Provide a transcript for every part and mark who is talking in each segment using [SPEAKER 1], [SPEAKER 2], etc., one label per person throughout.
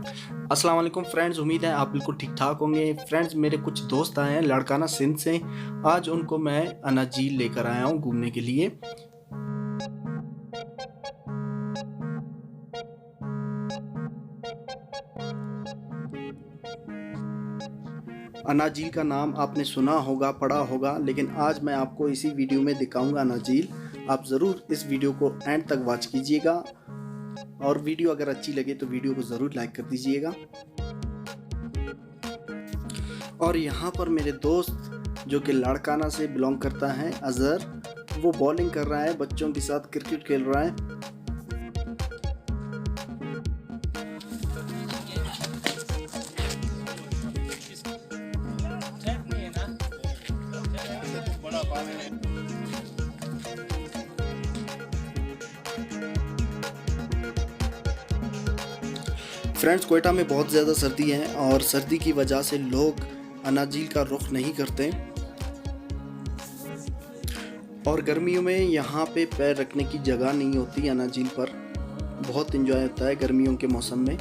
[SPEAKER 1] अस्सलाम वालेकुम फ्रेंड्स, उम्मीद है आप बिल्कुल ठीक ठाक होंगे। फ्रेंड्स, मेरे कुछ दोस्त आए हैं लाड़काना सिंध से। आज उनको मैं अना झील लेकर आया हूँ घूमने के लिए। अना झील का नाम आपने सुना होगा, पढ़ा होगा, लेकिन आज मैं आपको इसी वीडियो में दिखाऊंगा अना झील। आप ज़रूर इस वीडियो को एंड तक वॉच कीजिएगा और वीडियो अगर अच्छी लगे तो वीडियो को ज़रूर लाइक कर दीजिएगा। और यहाँ पर मेरे दोस्त जो कि लाड़काना से बिलोंग करता है, अज़हर, वो बॉलिंग कर रहा है, बच्चों के साथ क्रिकेट खेल रहा है। फ्रेंड्स, कोयटा में बहुत ज़्यादा सर्दी है और सर्दी की वजह से लोग अना झील का रुख नहीं करते। और गर्मियों में यहाँ पे पैर रखने की जगह नहीं होती अना झील पर। बहुत इंजॉय होता है गर्मियों के मौसम में।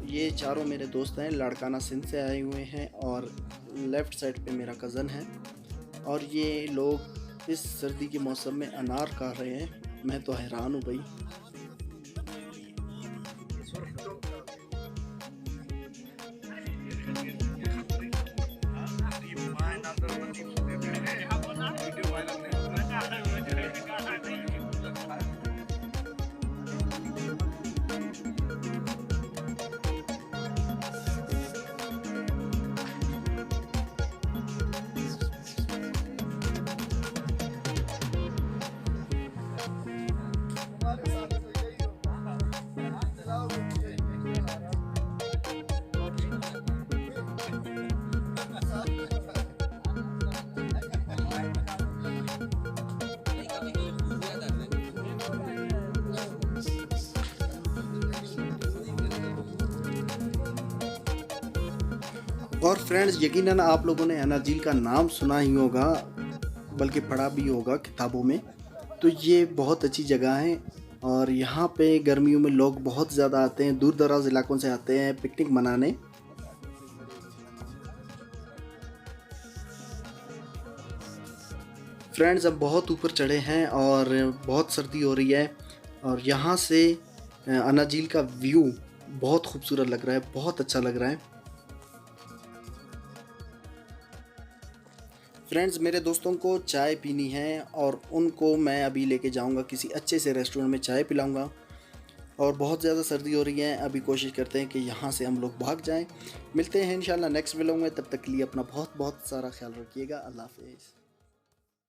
[SPEAKER 1] ये चारों मेरे दोस्त हैं, लाड़काना सिंध से आए हुए हैं और लेफ़्ट साइड पे मेरा कज़न है। और ये लोग इस सर्दी के मौसम में अनार खा रहे हैं। मैं तो हैरान हूँ भाई। और फ्रेंड्स, यकीनन आप लोगों ने अना झील का नाम सुना ही होगा, बल्कि पढ़ा भी होगा किताबों में। तो ये बहुत अच्छी जगह है और यहाँ पे गर्मियों में लोग बहुत ज़्यादा आते हैं, दूर दराज इलाकों से आते हैं पिकनिक मनाने। फ्रेंड्स, अब बहुत ऊपर चढ़े हैं और बहुत सर्दी हो रही है और यहाँ से अना झील का व्यू बहुत खूबसूरत लग रहा है, बहुत अच्छा लग रहा है। फ्रेंड्स, मेरे दोस्तों को चाय पीनी है और उनको मैं अभी लेके जाऊंगा किसी अच्छे से रेस्टोरेंट में, चाय पिलाऊंगा। और बहुत ज़्यादा सर्दी हो रही है, अभी कोशिश करते हैं कि यहाँ से हम लोग भाग जाएं। मिलते हैं इंशाल्लाह नेक्स्ट व्लॉग में, तब तक के लिए अपना बहुत बहुत सारा ख्याल रखिएगा। अल्लाह हाफ़िज़।